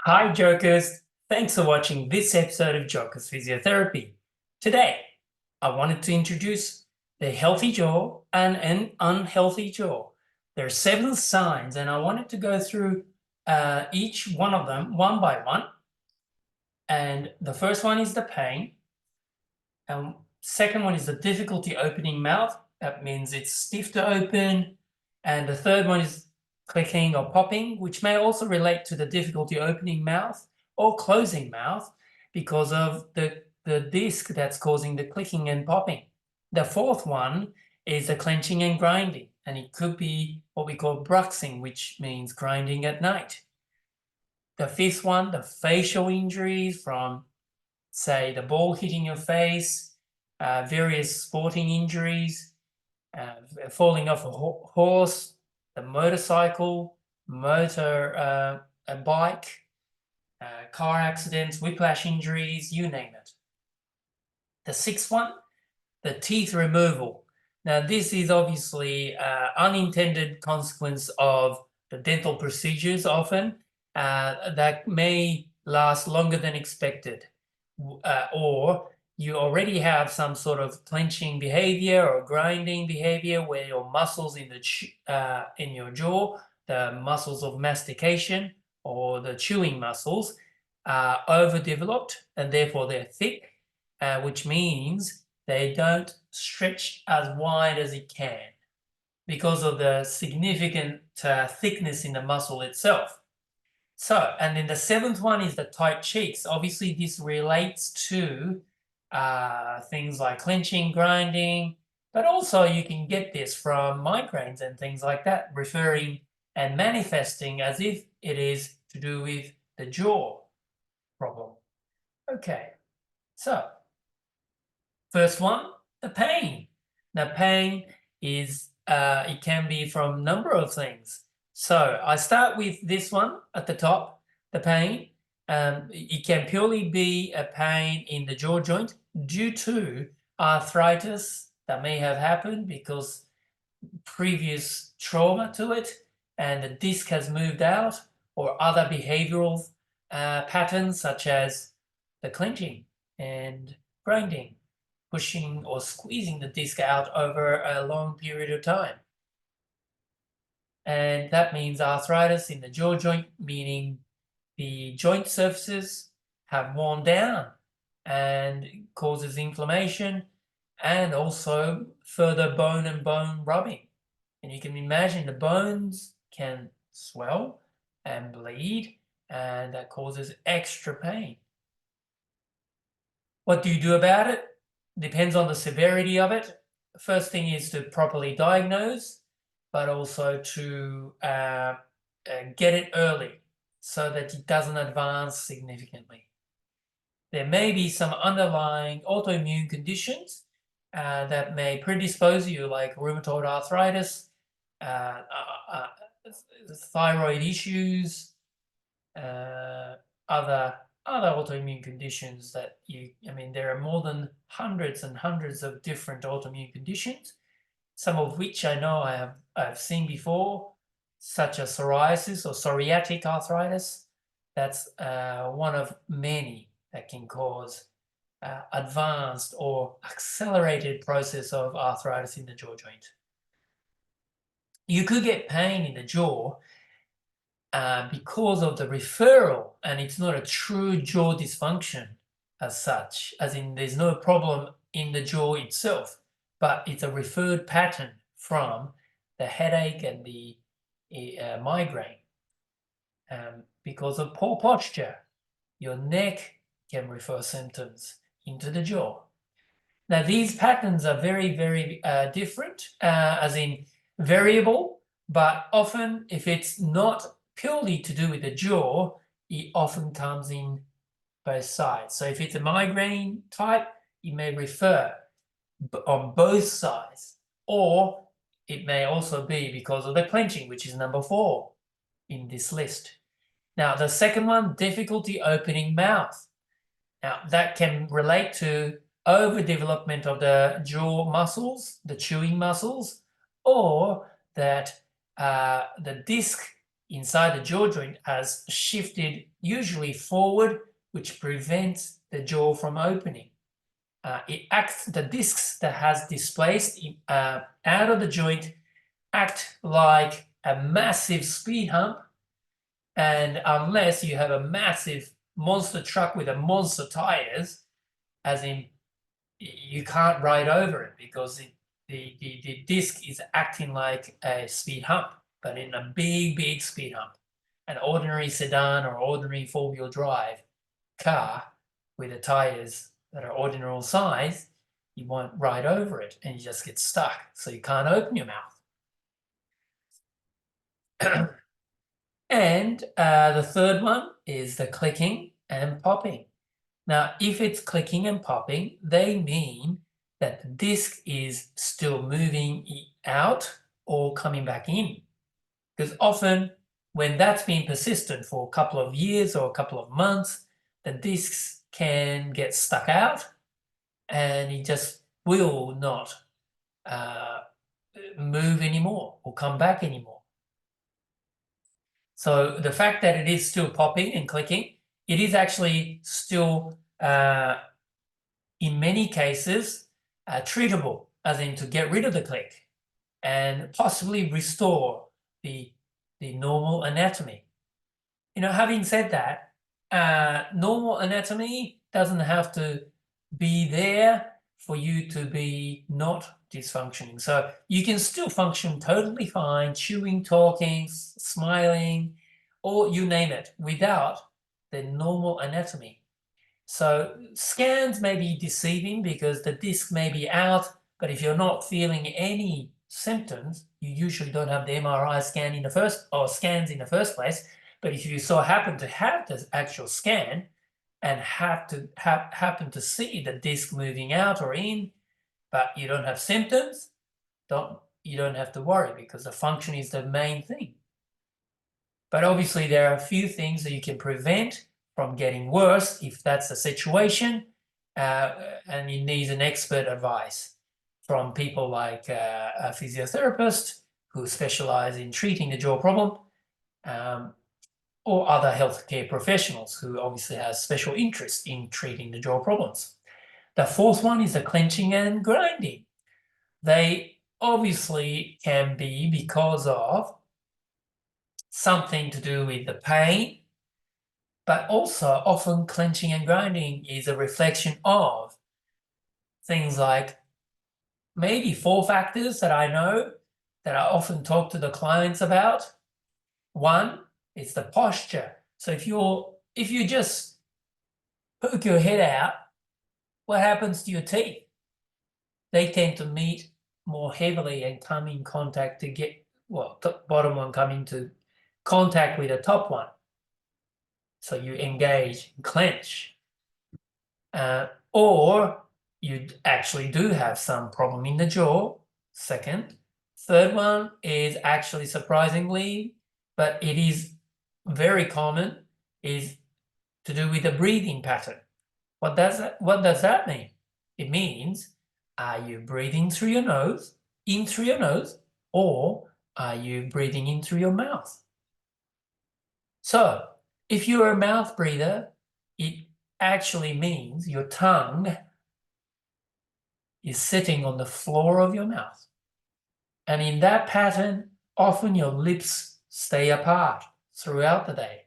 Hi, Jokers. Thanks for watching this episode of Jokers Physiotherapy. Today, I wanted to introduce the healthy jaw and an unhealthy jaw. There are 7 signs, and I wanted to go through each one of them one by one. And the first one is the pain. And second one is the difficulty opening mouth. That means it's stiff to open. And the third one is clicking or popping, which may also relate to the difficulty opening mouth or closing mouth because of the disc that's causing the clicking and popping. The fourth one is the clenching and grinding, and it could be what we call bruxing, which means grinding at night. The fifth one, the facial injuries from, say, the ball hitting your face, various sporting injuries, falling off a horse, the motorcycle, a bike, car accidents, whiplash injuries, you name it. The sixth one, the teeth removal. Now, this is obviously unintended consequence of the dental procedures often that may last longer than expected, or you already have some sort of clenching behavior or grinding behavior where your muscles in your jaw, the muscles of mastication or the chewing muscles, are overdeveloped and therefore they're thick, which means they don't stretch as wide as it can because of the significant thickness in the muscle itself. So, and then the seventh one is the tight cheeks. Obviously, this relates to things like clenching, grinding, but also you can get this from migraines and things like that, referring and manifesting as if it is to do with the jaw problem. Okay, so first one, the pain. The pain is, it can be from a number of things. So I start with this one at the top, the pain. It can purely be a pain in the jaw joint due to arthritis that may have happened because previous trauma to it and the disc has moved out, or other behavioral patterns such as the clenching and grinding, pushing or squeezing the disc out over a long period of time. And that means arthritis in the jaw joint, meaning the joint surfaces have worn down and causes inflammation and also further bone and bone rubbing. And you can imagine the bones can swell and bleed, and that causes extra pain. What do you do about it? Depends on the severity of it. First thing is to properly diagnose, but also to get it early so that it doesn't advance significantly. There may be some underlying autoimmune conditions that may predispose you, like rheumatoid arthritis, uh, uh, thyroid issues, other autoimmune conditions that there are more than hundreds and hundreds of different autoimmune conditions, some of which I know I've seen before, such as psoriasis or psoriatic arthritis. That's one of many that can cause advanced or accelerated process of arthritis in the jaw joint. You could get pain in the jaw because of the referral, and it's not a true jaw dysfunction as such, as in there's no problem in the jaw itself, but it's a referred pattern from the headache and the migraine. Because of poor posture, your neck can refer symptoms into the jaw. Now, these patterns are very, very different, as in variable, but often if it's not purely to do with the jaw, it often comes in both sides. So if it's a migraine type, it may refer on both sides, or it may also be because of the clenching, which is number 4 in this list. Now, the second one, difficulty opening mouth. Now, that can relate to overdevelopment of the jaw muscles, the chewing muscles, or that the disc inside the jaw joint has shifted usually forward, which prevents the jaw from opening. The discs that has displaced out of the joint act like a massive speed hump, and unless you have a massive monster truck with a monster tires, as in you can't ride over it because the disc is acting like a speed hump, but in a big speed hump. An ordinary sedan or ordinary four-wheel drive car with the tires that are ordinary size, you won't ride over it and you just get stuck, so you can't open your mouth. And the third one is the clicking and popping. Now, if it's clicking and popping, they mean that the disc is still moving out or coming back in. Because often when that's been persistent for a couple of years or a couple of months, the discs can get stuck out and it just will not move anymore or come back anymore. So the fact that it is still popping and clicking, it is actually still, in many cases, treatable, as in to get rid of the click and possibly restore the normal anatomy. You know, having said that, normal anatomy doesn't have to be there for you to be not dysfunctioning. So you can still function totally fine, chewing, talking, smiling, or you name it, without the normal anatomy. So scans may be deceiving because the disc may be out, but if you're not feeling any symptoms, you usually don't have the MRI scan in the first, or scans in the first place. But if you so happen to have the actual scan and happen to see the disc moving out or in, but you don't have symptoms, you don't have to worry because the function is the main thing. But obviously there are a few things that you can prevent from getting worse if that's the situation, and you need an expert advice from people like a physiotherapist who specialize in treating the jaw problem, or other healthcare professionals who obviously have special interest in treating the jaw problems. The fourth one is the clenching and grinding. They obviously can be because of something to do with the pain, but also often clenching and grinding is a reflection of things like maybe 4 factors that I know that I often talk to the clients about. One is the posture. So if you just poke your head out, what happens to your teeth? They tend to meet more heavily and come in contact to get, well, the bottom one come into contact with the top one. So you engage and clench. Or you actually do have some problem in the jaw. Second. Third one is actually surprisingly, but it is very common, is to do with the breathing pattern. What does that mean? It means, are you breathing through your nose, in through your nose, or are you breathing in through your mouth? So if you're a mouth breather, it actually means your tongue is sitting on the floor of your mouth. And in that pattern, often your lips stay apart throughout the day.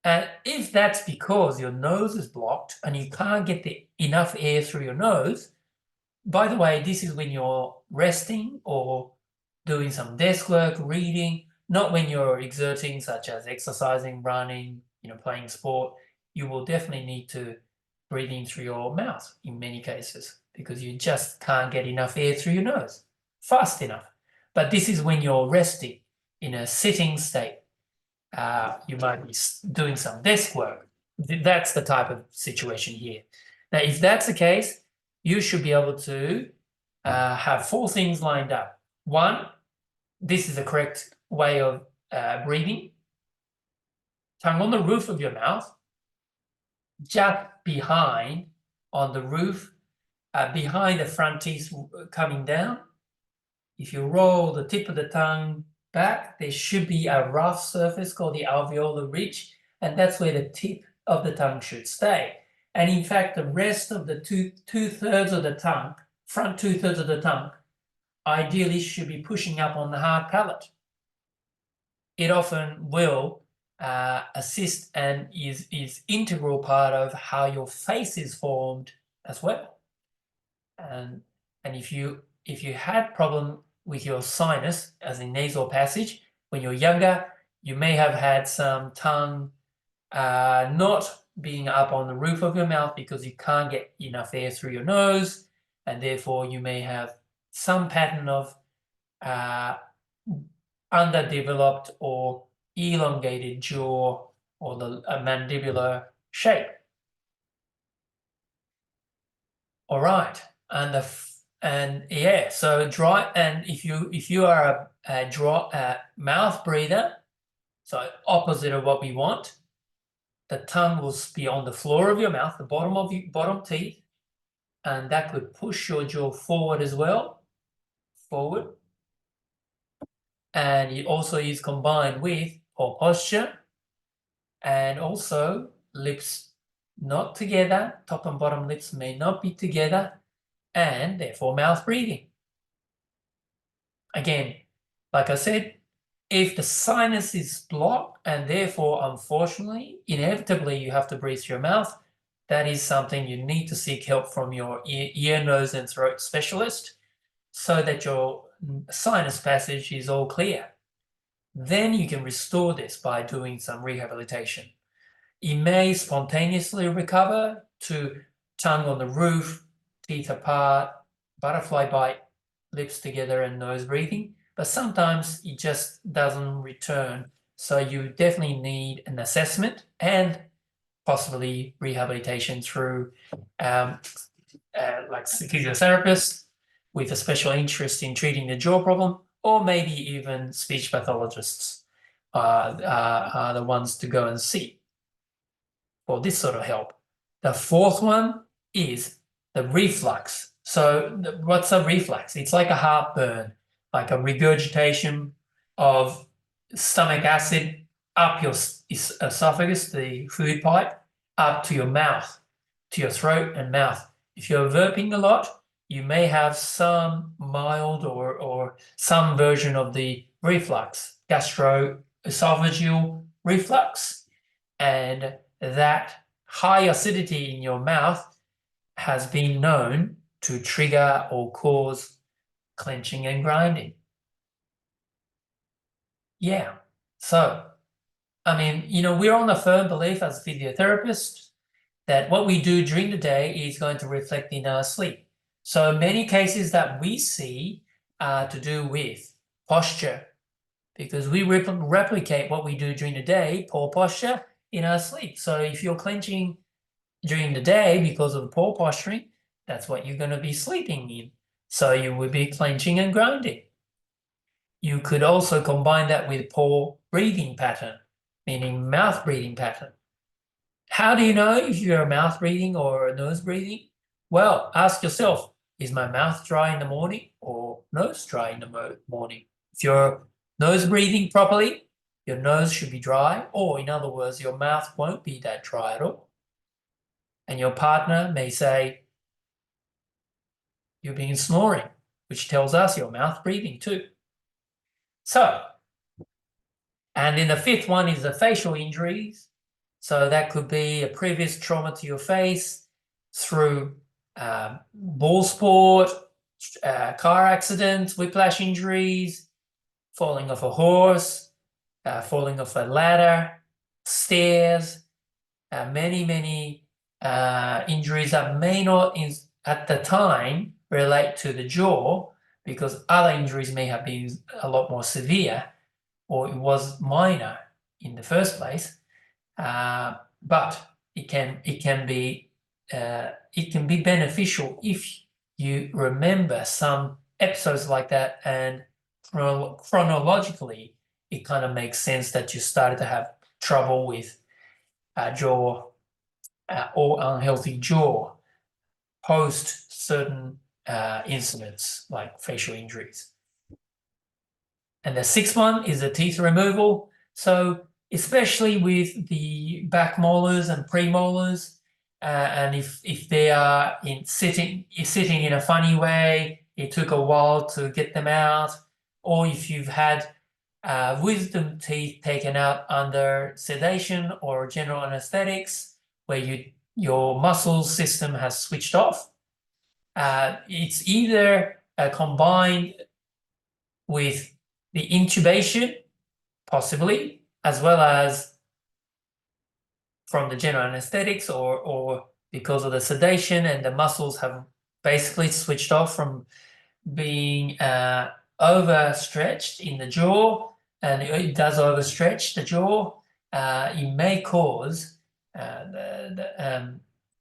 And if that's because your nose is blocked and you can't get enough air through your nose, by the way, this is when you're resting or doing some desk work, reading, not when you're exerting, such as exercising, running, playing sport. You will definitely need to breathe in through your mouth in many cases because you just can't get enough air through your nose fast enough. But this is when you're resting in a sitting state. You might be doing some desk work. That's the type of situation here. Now, if that's the case, you should be able to have 4 things lined up. One, this is the correct way of breathing. Tongue on the roof of your mouth, just behind on the roof, behind the front teeth coming down. If you roll the tip of the tongue back, there should be a rough surface called the alveolar ridge, and that's where the tip of the tongue should stay. And in fact, the rest of the two-thirds of the tongue, front two-thirds of the tongue, ideally should be pushing up on the hard palate. It often will assist and is integral part of how your face is formed as well. And if you had problem with your sinus, as in nasal passage, when you're younger, you may have had some tongue not being up on the roof of your mouth because you can't get enough air through your nose, and therefore you may have some pattern of underdeveloped or elongated jaw or the mandibular shape. All right, and yeah, so dry. And if you are a dry mouth breather, so opposite of what we want, the tongue will be on the floor of your mouth, the bottom of your bottom teeth, and that could push your jaw forward as well, forward. And it also is combined with poor posture, and also lips not together, top and bottom lips may not be together, and therefore mouth breathing. Again, like I said, if the sinus is blocked and therefore, unfortunately, inevitably you have to breathe through your mouth, that is something you need to seek help from your ear, nose, and throat specialist so that your sinus passage is all clear. Then you can restore this by doing some rehabilitation. It may spontaneously recover to tongue on the roof, teeth apart, butterfly bite, lips together, and nose breathing, but sometimes it just doesn't return. So you definitely need an assessment and possibly rehabilitation through like physiotherapists with a special interest in treating the jaw problem, or maybe even speech pathologists are the ones to go and see for this sort of help. The fourth one is the reflux. So what's a reflux? It's like a heartburn, like a regurgitation of stomach acid up your esophagus, the food pipe, up to your mouth, to your throat and mouth. If you're burping a lot, you may have some mild or some version of the reflux, gastroesophageal reflux, and that high acidity in your mouth has been known to trigger or cause clenching and grinding. Yeah, so, I mean, we're on a firm belief as physiotherapists that what we do during the day is going to reflect in our sleep. So many cases that we see are to do with posture, because we replicate what we do during the day, poor posture, in our sleep. So if you're clenching during the day because of poor posturing, that's what you're going to be sleeping in. So you will be clenching and grinding. You could also combine that with poor breathing pattern, meaning mouth breathing pattern. How do you know if you're a mouth breathing or a nose breathing? Well, ask yourself, is my mouth dry in the morning or nose dry in the morning? If you're nose breathing properly, your nose should be dry, or in other words, your mouth won't be that dry at all. And your partner may say, you've been snoring, which tells us your mouth breathing too. So, and then the fifth one is the facial injuries. So that could be a previous trauma to your face through ball sport, car accidents, whiplash injuries, falling off a horse, falling off a ladder, stairs, many injuries that may not at the time relate to the jaw, because other injuries may have been a lot more severe, or it was minor in the first place. But it can be beneficial if you remember some episodes like that, and chronologically, it kind of makes sense that you started to have trouble with jaw or unhealthy jaw post certain incidents like facial injuries. And the sixth one is the teeth removal. So especially with the back molars and premolars, and if they are sitting in a funny way, it took a while to get them out, or if you've had wisdom teeth taken out under sedation or general anesthetics, where your muscle system has switched off, it's either combined with the intubation, possibly, as well as from the general anesthetics, or because of the sedation and the muscles have basically switched off from being overstretched in the jaw, and it does overstretch the jaw. It may cause the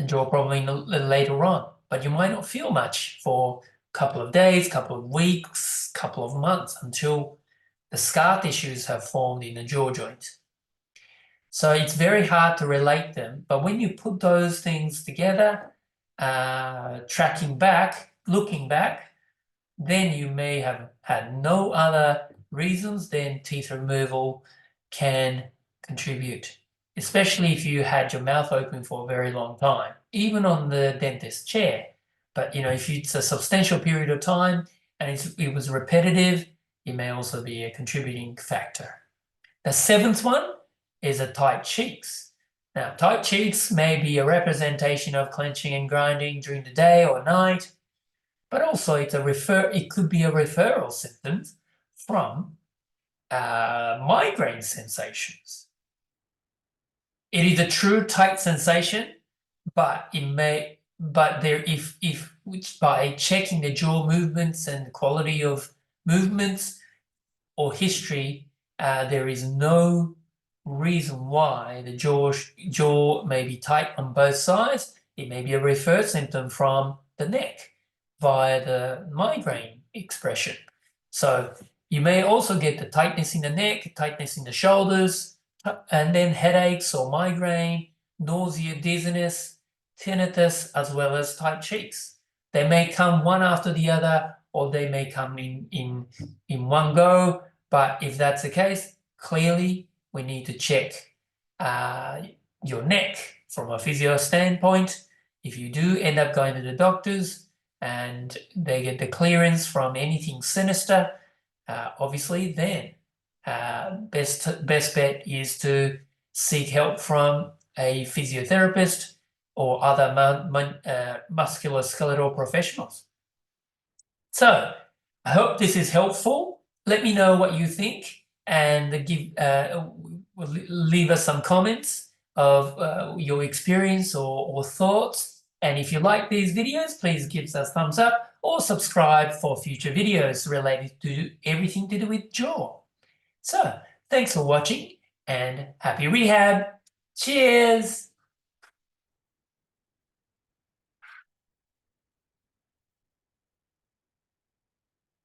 jaw problem later on, but you might not feel much for a couple of days, couple of weeks, couple of months until the scar tissues have formed in the jaw joint. So it's very hard to relate them, but when you put those things together, tracking back, looking back, then you may have had no other reasons, then teeth removal can contribute, especially if you had your mouth open for a very long time, even on the dentist chair. But if it's a substantial period of time and it was repetitive, it may also be a contributing factor. The seventh one is a tight cheeks. Now, tight cheeks may be a representation of clenching and grinding during the day or night, but also it could be a referral symptom from migraine sensations. It is a true tight sensation, but which by checking the jaw movements and the quality of movements or history, there is no reason why the jaw may be tight on both sides. It may be a referred symptom from the neck via the migraine expression. So you may also get the tightness in the neck, tightness in the shoulders, and then headaches or migraine, nausea, dizziness, tinnitus, as well as tight cheeks. They may come one after the other, or they may come in one go. But if that's the case, clearly we need to check your neck from a physio standpoint. If you do end up going to the doctors and they get the clearance from anything sinister, obviously then best bet is to seek help from a physiotherapist or other musculoskeletal professionals. So I hope this is helpful. Let me know what you think and leave us some comments of your experience or thoughts. And if you like these videos, please give us a thumbs up or subscribe for future videos related to everything to do with jaw. So thanks for watching and happy rehab. Cheers.